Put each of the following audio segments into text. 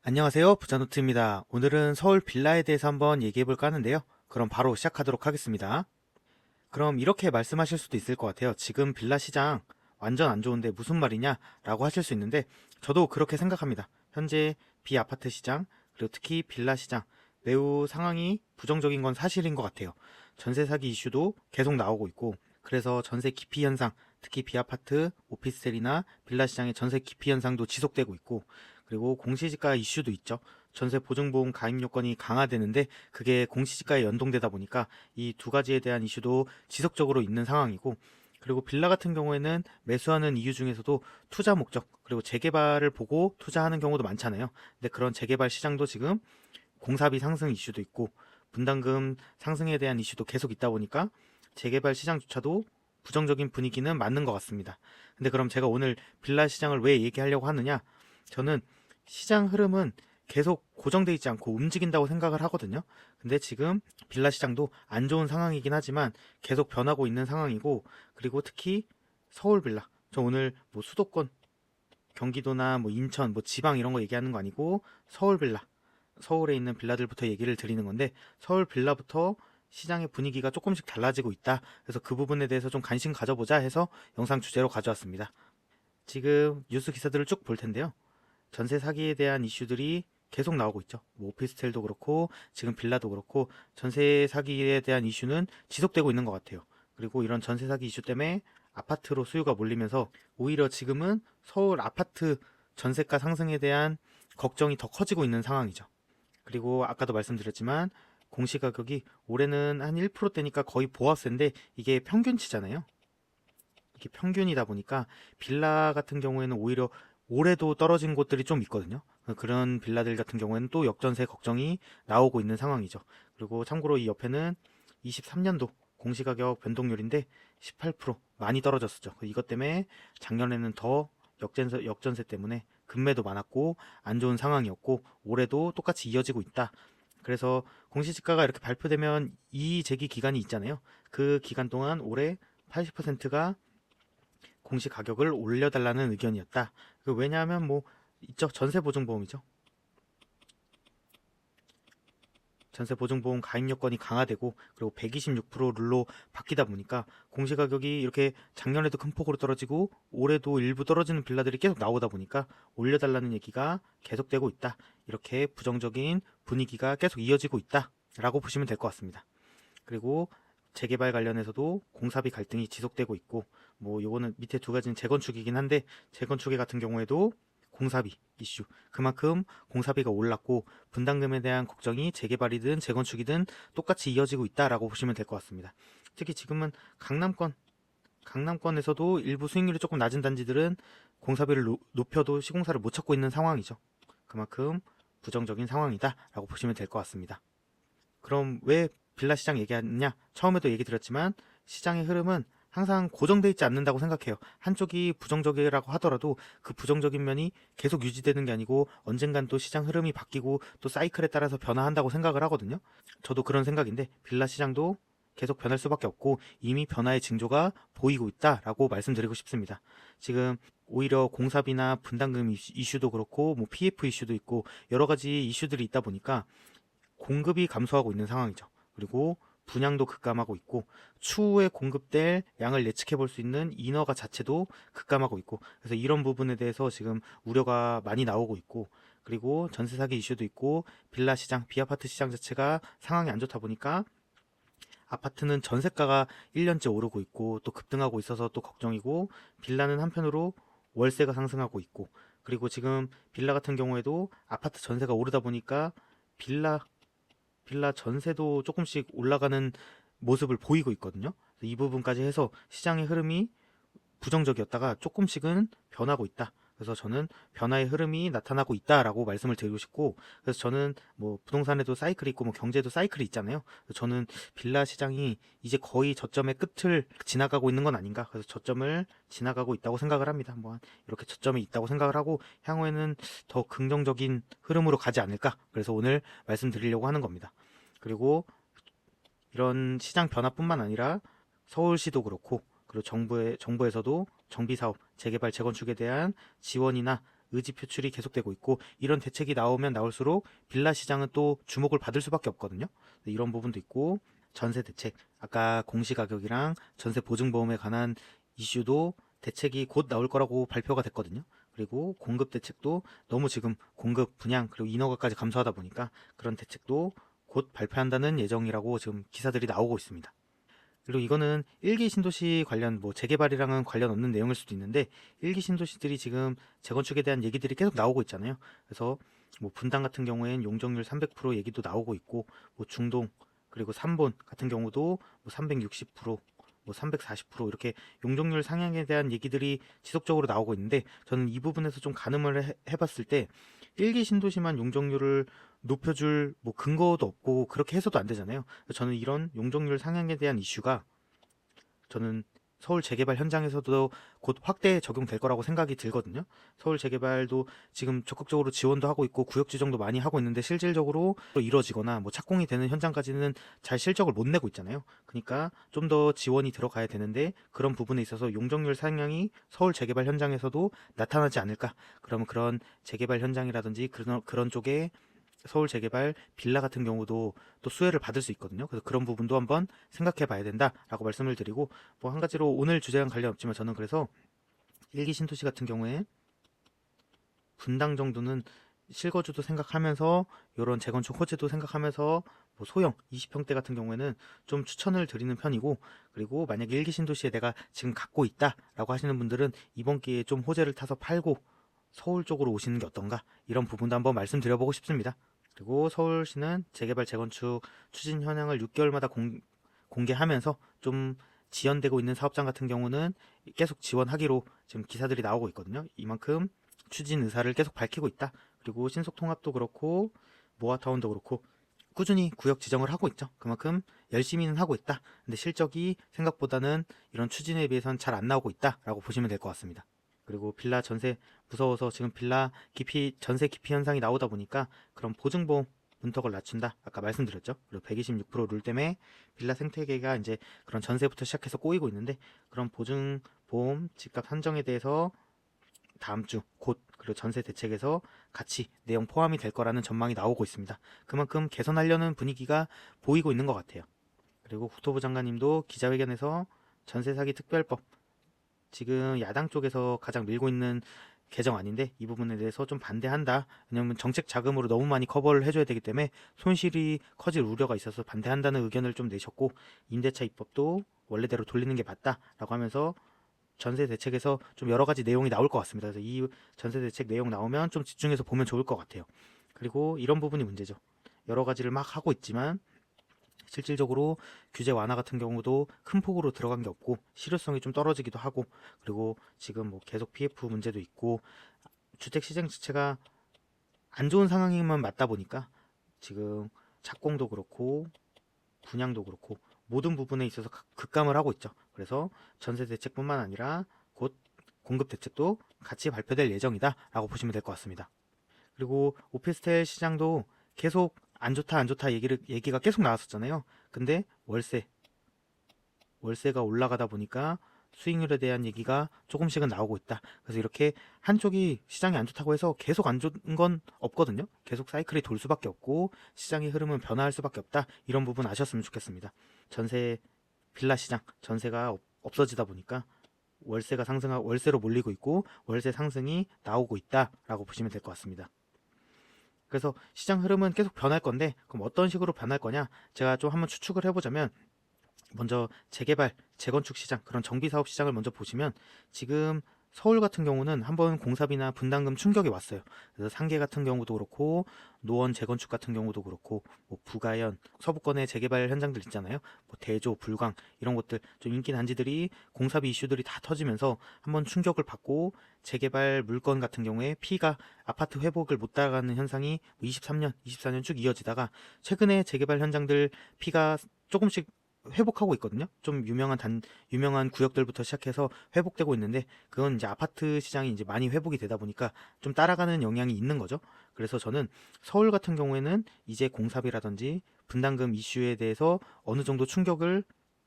안녕하세요. 부자노트입니다. 오늘은 서울 빌라에 대해서 한번 얘기해볼까 하는데요. 그럼 바로 시작하도록 하겠습니다. 그럼 이렇게 말씀하실 수도 있을 것 같아요. 지금 빌라 시장 완전 안 좋은데 무슨 말이냐? 라고 하실 수 있는데 저도 그렇게 생각합니다. 현재 비아파트 시장, 그리고 특히 빌라 시장 매우 상황이 부정적인 건 사실인 것 같아요. 전세 사기 이슈도 계속 나오고 있고 그래서 전세 기피 현상, 특히 비아파트, 오피스텔이나 빌라 시장의 전세 기피 현상도 지속되고 있고 그리고 공시지가 이슈도 있죠. 전세 보증보험 가입 요건이 강화되는데 그게 공시지가에 연동되다 보니까 이 두 가지에 대한 이슈도 지속적으로 있는 상황이고 그리고 빌라 같은 경우에는 매수하는 이유 중에서도 투자 목적 그리고 재개발을 보고 투자하는 경우도 많잖아요. 근데 그런 재개발 시장도 지금 공사비 상승 이슈도 있고 분담금 상승에 대한 이슈도 계속 있다 보니까 재개발 시장조차도 부정적인 분위기는 맞는 것 같습니다. 근데 그럼 제가 오늘 빌라 시장을 왜 얘기하려고 하느냐? 저는 시장 흐름은 계속 고정돼 있지 않고 움직인다고 생각을 하거든요. 근데 지금 빌라 시장도 안 좋은 상황이긴 하지만 계속 변하고 있는 상황이고 그리고 특히 서울 빌라 저 오늘 뭐 수도권 경기도나 뭐 인천 뭐 지방 이런 거 얘기하는 거 아니고 서울 빌라 서울에 있는 빌라들부터 얘기를 드리는 건데 서울 빌라부터 시장의 분위기가 조금씩 달라지고 있다. 그래서 그 부분에 대해서 좀 관심 가져보자 해서 영상 주제로 가져왔습니다. 지금 뉴스 기사들을 쭉 볼 텐데요. 전세 사기에 대한 이슈들이 계속 나오고 있죠. 뭐 오피스텔도 그렇고 지금 빌라도 그렇고 전세 사기에 대한 이슈는 지속되고 있는 것 같아요. 그리고 이런 전세 사기 이슈 때문에 아파트로 수요가 몰리면서 오히려 지금은 서울 아파트 전세가 상승에 대한 걱정이 더 커지고 있는 상황이죠. 그리고 아까도 말씀드렸지만 공시가격이 올해는 한 1%대니까 거의 보합세인데 이게 평균치잖아요. 이게 평균이다 보니까 빌라 같은 경우에는 오히려 올해도 떨어진 곳들이 좀 있거든요. 그런 빌라들 같은 경우에는 또 역전세 걱정이 나오고 있는 상황이죠. 그리고 참고로 이 옆에는 23년도 공시가격 변동률인데 18% 많이 떨어졌었죠. 이것 때문에 작년에는 더 역전세 때문에 급매도 많았고 안 좋은 상황이었고 올해도 똑같이 이어지고 있다. 그래서 공시지가가 이렇게 발표되면 이의 제기 기간이 있잖아요. 그 기간 동안 올해 80%가 공시 가격을 올려달라는 의견이었다. 왜냐하면 뭐 있죠. 전세보증보험이죠. 전세보증보험 가입 요건이 강화되고 그리고 126% 룰로 바뀌다 보니까 공시가격이 이렇게 작년에도 큰 폭으로 떨어지고 올해도 일부 떨어지는 빌라들이 계속 나오다 보니까 올려달라는 얘기가 계속되고 있다. 이렇게 부정적인 분위기가 계속 이어지고 있다. 라고 보시면 될 것 같습니다. 그리고 재개발 관련해서도 공사비 갈등이 지속되고 있고 뭐 요거는 밑에 두 가지는 재건축이긴 한데 재건축에 같은 경우에도 공사비 이슈 그만큼 공사비가 올랐고 분담금에 대한 걱정이 재개발이든 재건축이든 똑같이 이어지고 있다라고 보시면 될 것 같습니다. 특히 지금은 강남권에서도 일부 수익률이 조금 낮은 단지들은 공사비를 높여도 시공사를 못 찾고 있는 상황이죠. 그만큼 부정적인 상황이다라고 보시면 될 것 같습니다. 그럼 왜 빌라 시장 얘기하느냐? 처음에도 얘기 드렸지만 시장의 흐름은 항상 고정돼 있지 않는다고 생각해요. 한쪽이 부정적이라고 하더라도 그 부정적인 면이 계속 유지되는 게 아니고 언젠간 또 시장 흐름이 바뀌고 또 사이클에 따라서 변화한다고 생각을 하거든요. 저도 그런 생각인데 빌라 시장도 계속 변할 수밖에 없고 이미 변화의 징조가 보이고 있다라고 말씀드리고 싶습니다. 지금 오히려 공사비나 분담금 이슈도 그렇고 뭐 PF 이슈도 있고 여러 가지 이슈들이 있다 보니까 공급이 감소하고 있는 상황이죠. 그리고 분양도 급감하고 있고 추후에 공급될 양을 예측해 볼 수 있는 인허가 자체도 급감하고 있고 그래서 이런 부분에 대해서 지금 우려가 많이 나오고 있고 그리고 전세 사기 이슈도 있고 빌라 시장, 비아파트 시장 자체가 상황이 안 좋다 보니까 아파트는 전세가가 1년째 오르고 있고 또 급등하고 있어서 또 걱정이고 빌라는 한편으로 월세가 상승하고 있고 그리고 지금 빌라 같은 경우에도 아파트 전세가 오르다 보니까 빌라 전세도 조금씩 올라가는 모습을 보이고 있거든요. 이 부분까지 해서 시장의 흐름이 부정적이었다가 조금씩은 변하고 있다. 그래서 저는 변화의 흐름이 나타나고 있다라고 말씀을 드리고 싶고, 그래서 저는 뭐 부동산에도 사이클이 있고 뭐 경제도 사이클이 있잖아요. 그래서 저는 빌라 시장이 이제 거의 저점의 끝을 지나가고 있는 건 아닌가. 그래서 저점을 지나가고 있다고 생각을 합니다. 뭐 이렇게 저점이 있다고 생각을 하고 향후에는 더 긍정적인 흐름으로 가지 않을까. 그래서 오늘 말씀드리려고 하는 겁니다. 그리고 이런 시장 변화뿐만 아니라 서울시도 그렇고 그리고 정부에서도 정비 사업, 재개발, 재건축에 대한 지원이나 의지 표출이 계속되고 있고, 이런 대책이 나오면 나올수록 빌라 시장은 또 주목을 받을 수밖에 없거든요. 이런 부분도 있고, 전세 대책, 아까 공시가격이랑 전세 보증보험에 관한 이슈도 대책이 곧 나올 거라고 발표가 됐거든요. 그리고 공급 대책도 너무 지금 공급, 분양, 그리고 인허가까지 감소하다 보니까 그런 대책도 곧 발표한다는 예정이라고 지금 기사들이 나오고 있습니다. 그리고 이거는 일기 신도시 관련 뭐 재개발이랑은 관련 없는 내용일 수도 있는데, 일기 신도시들이 지금 재건축에 대한 얘기들이 계속 나오고 있잖아요. 그래서 뭐 분당 같은 경우엔 용적률 300% 얘기도 나오고 있고, 뭐 중동 그리고 삼본 같은 경우도 뭐 360%, 뭐 340% 이렇게 용적률 상향에 대한 얘기들이 지속적으로 나오고 있는데, 저는 이 부분에서 좀 가늠을 해봤을 때 일기 신도시만 용적률을 높여줄 뭐 근거도 없고 그렇게 해서도 안 되잖아요. 저는 이런 용적률 상향에 대한 이슈가, 저는 서울 재개발 현장에서도 곧 확대 적용될 거라고 생각이 들거든요. 서울 재개발도 지금 적극적으로 지원도 하고 있고 구역 지정도 많이 하고 있는데, 실질적으로 이루어지거나 뭐 착공이 되는 현장까지는 잘 실적을 못 내고 있잖아요. 그러니까 좀 더 지원이 들어가야 되는데, 그런 부분에 있어서 용적률 상향이 서울 재개발 현장에서도 나타나지 않을까. 그러면 그런 재개발 현장이라든지 그런 쪽에 서울 재개발 빌라 같은 경우도 또 수혜를 받을 수 있거든요. 그래서 그런 부분도 한번 생각해 봐야 된다라고 말씀을 드리고, 뭐 한 가지로 오늘 주제랑 관련 없지만, 저는 그래서 일기 신도시 같은 경우에 분당 정도는 실거주도 생각하면서 이런 재건축 호재도 생각하면서 뭐 소형 20평대 같은 경우에는 좀 추천을 드리는 편이고, 그리고 만약에 일기 신도시에 내가 지금 갖고 있다라고 하시는 분들은 이번 기회에 좀 호재를 타서 팔고 서울 쪽으로 오시는 게 어떤가, 이런 부분도 한번 말씀드려보고 싶습니다. 그리고 서울시는 재개발 재건축 추진 현황을 6개월마다 공개하면서 좀 지연되고 있는 사업장 같은 경우는 계속 지원하기로 지금 기사들이 나오고 있거든요. 이만큼 추진 의사를 계속 밝히고 있다. 그리고 신속통합도 그렇고 모아타운도 그렇고 꾸준히 구역 지정을 하고 있죠. 그만큼 열심히는 하고 있다. 근데 실적이 생각보다는 이런 추진에 비해서는 잘 안 나오고 있다라고 보시면 될 것 같습니다. 그리고 빌라 전세 무서워서 지금 빌라 기피 전세 기피 현상이 나오다 보니까 그런 보증보험 문턱을 낮춘다, 아까 말씀드렸죠. 그리고 126%룰 때문에 빌라 생태계가 이제 그런 전세부터 시작해서 꼬이고 있는데, 그런 보증보험 집값 한정에 대해서 다음 주 곧 그리고 전세 대책에서 같이 내용 포함이 될 거라는 전망이 나오고 있습니다. 그만큼 개선하려는 분위기가 보이고 있는 것 같아요. 그리고 국토부 장관님도 기자회견에서 전세 사기 특별법, 지금 야당 쪽에서 가장 밀고 있는 개정안인데, 이 부분에 대해서 좀 반대한다. 왜냐하면 정책 자금으로 너무 많이 커버를 해줘야 되기 때문에 손실이 커질 우려가 있어서 반대한다는 의견을 좀 내셨고, 임대차 입법도 원래대로 돌리는 게 맞다라고 하면서 전세 대책에서 좀 여러 가지 내용이 나올 것 같습니다. 그래서 이 전세 대책 내용 나오면 좀 집중해서 보면 좋을 것 같아요. 그리고 이런 부분이 문제죠. 여러 가지를 막 하고 있지만 실질적으로 규제 완화 같은 경우도 큰 폭으로 들어간 게 없고 실효성이 좀 떨어지기도 하고, 그리고 지금 뭐 계속 PF 문제도 있고 주택 시장 자체가 안 좋은 상황이면 맞다 보니까 지금 착공도 그렇고 분양도 그렇고 모든 부분에 있어서 급감을 하고 있죠. 그래서 전세 대책뿐만 아니라 곧 공급 대책도 같이 발표될 예정이다라고 보시면 될 것 같습니다. 그리고 오피스텔 시장도 계속 안 좋다 안 좋다 얘기가 계속 나왔었잖아요. 근데 월세가 올라가다 보니까 수익률에 대한 얘기가 조금씩은 나오고 있다. 그래서 이렇게 한쪽이 시장이 안 좋다고 해서 계속 안 좋은 건 없거든요. 계속 사이클이 돌 수밖에 없고 시장의 흐름은 변화할 수밖에 없다. 이런 부분 아셨으면 좋겠습니다. 전세 빌라 시장 전세가 없어지다 보니까 월세로 몰리고 있고 월세 상승이 나오고 있다라고 보시면 될 것 같습니다. 그래서 시장 흐름은 계속 변할 건데, 그럼 어떤 식으로 변할 거냐, 제가 좀 한번 추측을 해보자면, 먼저 재개발, 재건축 시장, 그런 정비사업 시장을 먼저 보시면, 지금 서울 같은 경우는 한번 공사비나 분담금 충격이 왔어요. 그래서 상계 같은 경우도 그렇고 노원 재건축 같은 경우도 그렇고 뭐 부가현, 서부권의 재개발 현장들 있잖아요. 뭐 대조, 불광 이런 것들 좀 인기 단지들이 공사비 이슈들이 다 터지면서 한번 충격을 받고, 재개발 물건 같은 경우에 피가 아파트 회복을 못 따라가는 현상이 23년, 24년 쭉 이어지다가 최근에 재개발 현장들 피가 조금씩 회복하고 있거든요. 좀 유명한 구역들부터 시작해서 회복되고 있는데, 그건 이제 아파트 시장이 이제 많이 회복이 되다 보니까 좀 따라가는 영향이 있는 거죠. 그래서 저는 서울 같은 경우에는 이제 공사비라든지 분담금 이슈에 대해서 어느 정도 충격을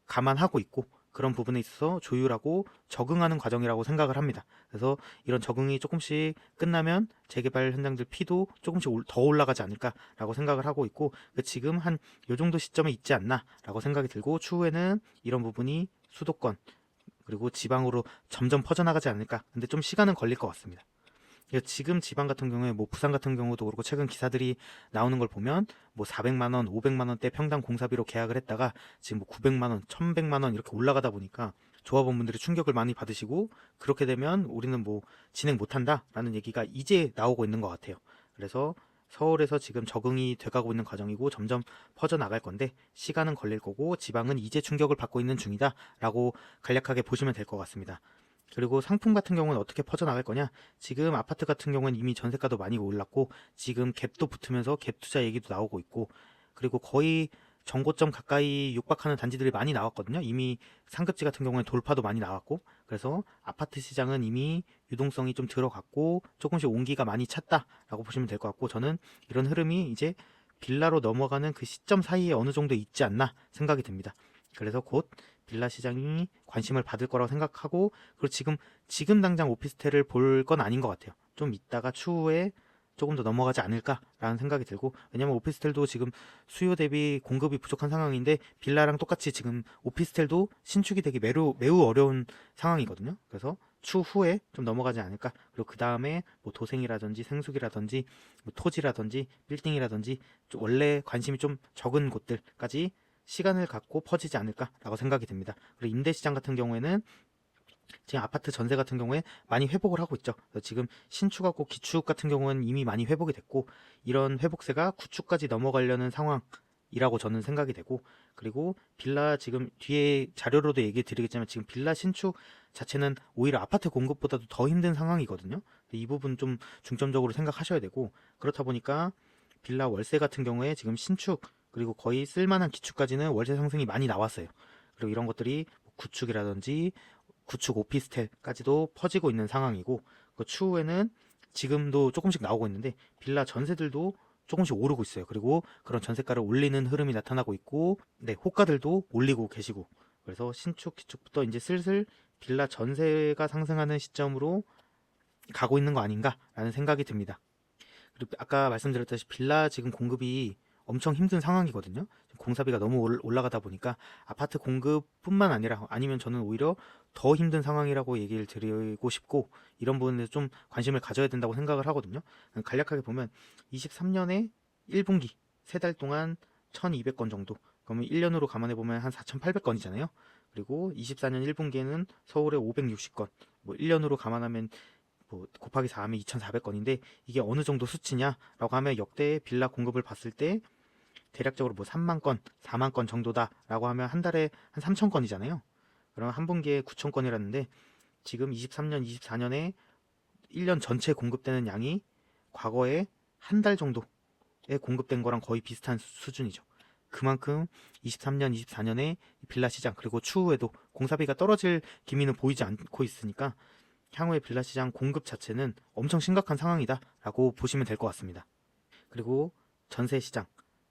감안하고 있고, 그런 부분에 있어서 조율하고 적응하는 과정이라고 생각을 합니다. 그래서 이런 적응이 조금씩 끝나면 재개발 현장들 피도 조금씩 더 올라가지 않을까라고 생각을 하고 있고, 지금 한 요 정도 시점에 있지 않나라고 생각이 들고, 추후에는 이런 부분이 수도권 그리고 지방으로 점점 퍼져나가지 않을까. 근데 좀 시간은 걸릴 것 같습니다. 지금 지방 같은 경우에 뭐 부산 같은 경우도 그렇고 최근 기사들이 나오는 걸 보면 뭐 400만 원, 500만 원대 평당 공사비로 계약을 했다가 지금 뭐 900만 원, 1100만 원 이렇게 올라가다 보니까 조합원분들이 충격을 많이 받으시고, 그렇게 되면 우리는 뭐 진행 못한다라는 얘기가 이제 나오고 있는 것 같아요. 그래서 서울에서 지금 적응이 돼가고 있는 과정이고 점점 퍼져나갈 건데 시간은 걸릴 거고, 지방은 이제 충격을 받고 있는 중이다라고 간략하게 보시면 될 것 같습니다. 그리고 상품 같은 경우는 어떻게 퍼져나갈 거냐? 지금 아파트 같은 경우는 이미 전세가도 많이 올랐고 지금 갭도 붙으면서 갭 투자 얘기도 나오고 있고, 그리고 거의 정고점 가까이 육박하는 단지들이 많이 나왔거든요. 이미 상급지 같은 경우는 돌파도 많이 나왔고, 그래서 아파트 시장은 이미 유동성이 좀 들어갔고 조금씩 온기가 많이 찼다라고 보시면 될 것 같고, 저는 이런 흐름이 이제 빌라로 넘어가는 그 시점 사이에 어느 정도 있지 않나 생각이 듭니다. 그래서 곧 빌라 시장이 관심을 받을 거라고 생각하고, 그리고 지금 당장 오피스텔을 볼 건 아닌 것 같아요. 좀 이따가 추후에 조금 더 넘어가지 않을까라는 생각이 들고, 왜냐면 오피스텔도 지금 수요 대비 공급이 부족한 상황인데 빌라랑 똑같이 지금 오피스텔도 신축이 되기 매우 어려운 상황이거든요. 그래서 추후에 좀 넘어가지 않을까. 그리고 그 다음에 뭐 도생이라든지 생수기라든지 뭐 토지라든지 빌딩이라든지 원래 관심이 좀 적은 곳들까지 시간을 갖고 퍼지지 않을까라고 생각이 듭니다. 그리고 임대시장 같은 경우에는 지금 아파트 전세 같은 경우에 많이 회복을 하고 있죠. 지금 신축하고 기축 같은 경우는 이미 많이 회복이 됐고, 이런 회복세가 구축까지 넘어가려는 상황이라고 저는 생각이 되고, 그리고 빌라 지금 뒤에 자료로도 얘기 드리겠지만 지금 빌라 신축 자체는 오히려 아파트 공급보다도 더 힘든 상황이거든요. 이 부분 좀 중점적으로 생각하셔야 되고, 그렇다 보니까 빌라 월세 같은 경우에 지금 신축 그리고 거의 쓸만한 기축까지는 월세 상승이 많이 나왔어요. 그리고 이런 것들이 구축이라든지 구축 오피스텔까지도 퍼지고 있는 상황이고, 그 추후에는 지금도 조금씩 나오고 있는데 빌라 전세들도 조금씩 오르고 있어요. 그리고 그런 전세가를 올리는 흐름이 나타나고 있고, 네, 호가들도 올리고 계시고, 그래서 신축 기축부터 이제 슬슬 빌라 전세가 상승하는 시점으로 가고 있는 거 아닌가라는 생각이 듭니다. 그리고 아까 말씀드렸다시피 빌라 지금 공급이 엄청 힘든 상황이거든요. 공사비가 너무 올라가다 보니까 아파트 공급뿐만 아니라, 아니면 저는 오히려 더 힘든 상황이라고 얘기를 드리고 싶고, 이런 부분에 좀 관심을 가져야 된다고 생각을 하거든요. 간략하게 보면 23년에 1분기 3달 동안 1200건 정도, 그러면 1년으로 감안해 보면 한 4800건이잖아요. 그리고 24년 1분기에는 서울에 560건, 뭐 1년으로 감안하면 뭐 곱하기 4하면 2,400건인데, 이게 어느 정도 수치냐라고 하면 역대 빌라 공급을 봤을 때 대략적으로 뭐 3만 건, 4만 건 정도다라고 하면 한 달에 한 3천 건이잖아요. 그럼 한 분기에 9천 건이라는데, 지금 23년, 24년에 1년 전체 공급되는 양이 과거에 한 달 정도에 공급된 거랑 거의 비슷한 수준이죠. 그만큼 23년, 24년에 빌라 시장, 그리고 추후에도 공사비가 떨어질 기미는 보이지 않고 있으니까 향후의 빌라 시장 공급 자체는 엄청 심각한 상황이다라고 보시면 될 것 같습니다. 그리고 전세 시장,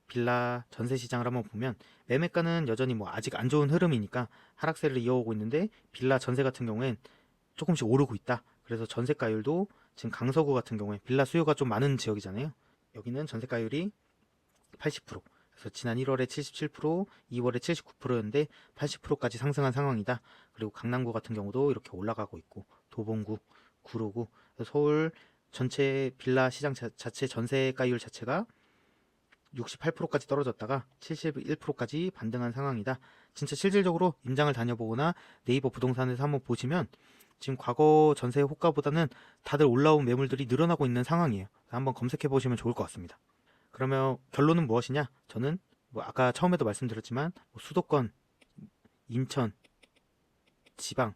빌라 전세 시장을 한번 보면 매매가는 여전히 뭐 아직 안 좋은 흐름이니까 하락세를 이어오고 있는데, 빌라 전세 같은 경우엔 조금씩 오르고 있다. 그래서 전세가율도 지금 강서구 같은 경우에 빌라 수요가 좀 많은 지역이잖아요. 여기는 전세가율이 80%, 그래서 지난 1월에 77%, 2월에 79%였는데 80%까지 상승한 상황이다. 그리고 강남구 같은 경우도 이렇게 올라가고 있고, 도봉구, 구로구, 서울 전체 빌라 시장 자체 전세가율 자체가 68%까지 떨어졌다가 71%까지 반등한 상황이다. 진짜 실질적으로 임장을 다녀보거나 네이버 부동산에서 한번 보시면 지금 과거 전세 호가보다는 다들 올라온 매물들이 늘어나고 있는 상황이에요. 한번 검색해 보시면 좋을 것 같습니다. 그러면 결론은 무엇이냐? 저는 뭐 아까 처음에도 말씀드렸지만 뭐 수도권, 인천, 지방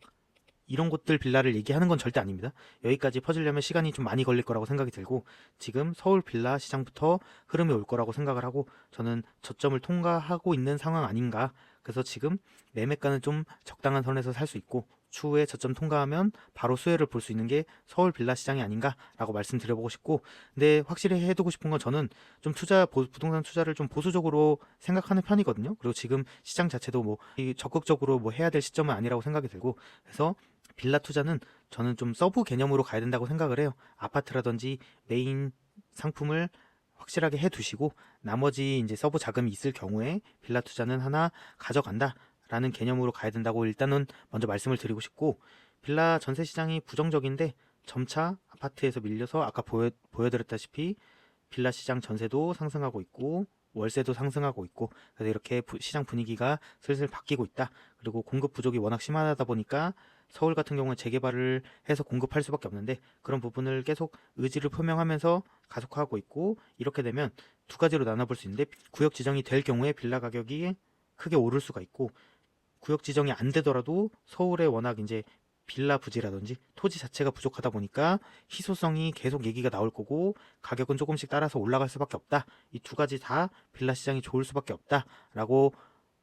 이런 곳들 빌라를 얘기하는 건 절대 아닙니다. 여기까지 퍼지려면 시간이 좀 많이 걸릴 거라고 생각이 들고, 지금 서울 빌라 시장부터 흐름이 올 거라고 생각을 하고, 저는 저점을 통과하고 있는 상황 아닌가. 그래서 지금 매매가는 좀 적당한 선에서 살 수 있고, 추후에 저점 통과하면 바로 수혜를 볼 수 있는 게 서울 빌라 시장이 아닌가라고 말씀드려보고 싶고, 근데 확실히 해두고 싶은 건 저는 좀 부동산 투자를 좀 보수적으로 생각하는 편이거든요. 그리고 지금 시장 자체도 뭐 적극적으로 뭐 해야 될 시점은 아니라고 생각이 들고, 그래서 빌라 투자는 저는 좀 서브 개념으로 가야 된다고 생각을 해요. 아파트라든지 메인 상품을 확실하게 해두시고 나머지 이제 서브 자금이 있을 경우에 빌라 투자는 하나 가져간다 라는 개념으로 가야 된다고 일단은 먼저 말씀을 드리고 싶고, 빌라 전세 시장이 부정적인데 점차 아파트에서 밀려서 아까 보여드렸다시피 빌라 시장 전세도 상승하고 있고 월세도 상승하고 있고, 그래서 이렇게 시장 분위기가 슬슬 바뀌고 있다. 그리고 공급 부족이 워낙 심하다 보니까 서울 같은 경우는 재개발을 해서 공급할 수밖에 없는데, 그런 부분을 계속 의지를 표명하면서 가속화하고 있고, 이렇게 되면 두 가지로 나눠볼 수 있는데, 구역 지정이 될 경우에 빌라 가격이 크게 오를 수가 있고, 구역 지정이 안 되더라도 서울에 워낙 이제 빌라 부지라든지 토지 자체가 부족하다 보니까 희소성이 계속 얘기가 나올 거고 가격은 조금씩 따라서 올라갈 수밖에 없다. 이 두 가지 다 빌라 시장이 좋을 수밖에 없다라고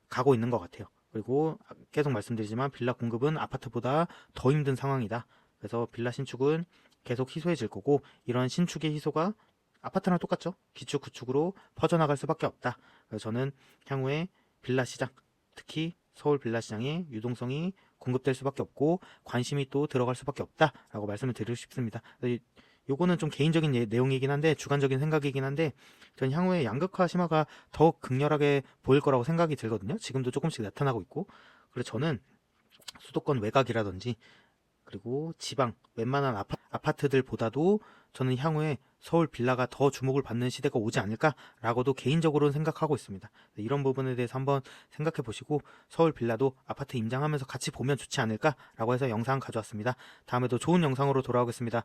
가고 있는 것 같아요. 그리고 계속 말씀드리지만 빌라 공급은 아파트보다 더 힘든 상황이다. 그래서 빌라 신축은 계속 희소해질 거고, 이런 신축의 희소가 아파트랑 똑같죠. 기축, 구축으로 퍼져나갈 수밖에 없다. 그래서 저는 향후에 빌라 시장, 특히 서울 빌라 시장의 유동성이 공급될 수밖에 없고 관심이 또 들어갈 수밖에 없다라고 말씀을 드리고 싶습니다. 요거는 좀 개인적인 내용이긴 한데, 주관적인 생각이긴 한데, 전 향후에 양극화 심화가 더 극렬하게 보일 거라고 생각이 들거든요. 지금도 조금씩 나타나고 있고. 그래서 저는 수도권 외곽이라든지 그리고 지방 웬만한 아파트들보다도 저는 향후에 서울 빌라가 더 주목을 받는 시대가 오지 않을까라고도 개인적으로는 생각하고 있습니다. 이런 부분에 대해서 한번 생각해 보시고 서울 빌라도 아파트 임장하면서 같이 보면 좋지 않을까라고 해서 영상 가져왔습니다. 다음에도 좋은 영상으로 돌아오겠습니다.